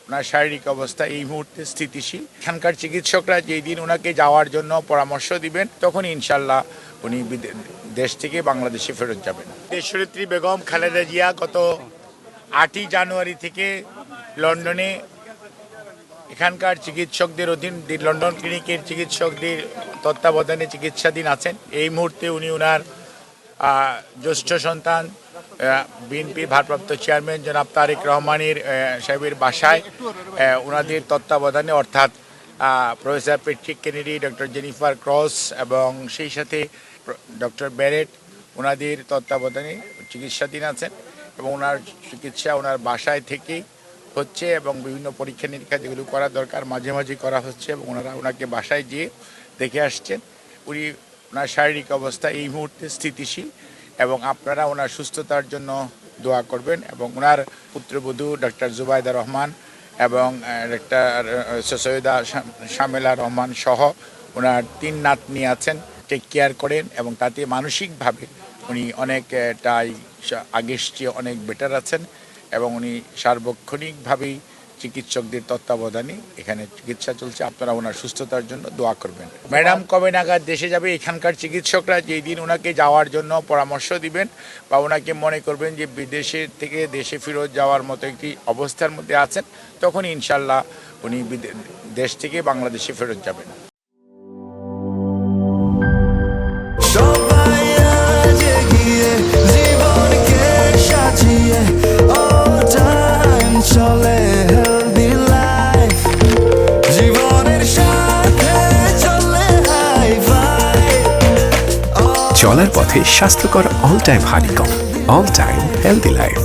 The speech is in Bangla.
ওনার শারীরিক অবস্থা এই মুহূর্তে স্থিতিশীল। এখানকার চিকিৎসকরা যেই দিন ওনাকে যাওয়ার জন্য পরামর্শ দিবেন তখন ইনশাল্লাহ উনি দেশ থেকে বাংলাদেশে ফেরত যাবেন। দেশনেত্রী বেগম খালেদা জিয়া গত 8ই জানুয়ারি থেকে লন্ডনে এখানকার চিকিৎসকদের অধীন লন্ডন ক্লিনিকের চিকিৎসকদের তত্ত্বাবধানে চিকিৎসাধীন আছেন। এই মুহূর্তে উনি ওনার জ্যেষ্ঠ সন্তান বিএনপির ভারপ্রাপ্ত চেয়ারম্যান জনাব তারেক রহমানের সাহেবের বাসায় ওনাদের তত্ত্বাবধানে অর্থাৎ professor Patrick Kennedy, doctor Jennifer cross এবং সেই সাথে ডক্টর ব্যারেট ওনাদের তত্ত্বাবধানে চিকিৎসাধীন আছেন এবং ওনার চিকিৎসা ওনার বাসায় থেকেই হচ্ছে এবং বিভিন্ন পরীক্ষা নিরীক্ষা যেগুলো করা দরকার মাঝে মাঝে করা হচ্ছে এবং ওনাকে বাসায় গিয়ে দেখে আসছেন। ওনার শারীরিক অবস্থা এই মুহূর্তে স্থিতিশীল এবং আপনারা ওনার সুস্থতার জন্য দোয়া করবেন এবং ওনার পুত্রবধূ ডক্টর জুবাইদা রহমান এবং ডক্টর সৈয়দা শামেলা রহমান সহ ওনার 3 নাতনি আছেন, টেক কেয়ার করেন এবং তাতে মানসিকভাবে উনি অনেকটাই আগের চেয়ে অনেক বেটার আছেন এবং উনি সার্বক্ষণিকভাবেই চিকিৎসকদের তত্ত্বাবধানে এখানে চিকিৎসা চলছে। আপনারা ওনার সুস্থতার জন্য দোয়া করবেন। ম্যাডাম কবে নাগাদ দেশে যাবে, এখানকার চিকিৎসকরা যেই দিন ওনাকে যাওয়ার জন্য পরামর্শ দিবেন বা ওনাকে মনে করবেন যে বিদেশে থেকে দেশে ফেরত যাওয়ার মতো একটি অবস্থার মধ্যে আছেন তখন ইনশাল্লাহ উনি দেশ থেকে বাংলাদেশে ফেরত যাবেন। চলার পথে স্বাস্থ্যকর all time honeycomb, all time healthy life.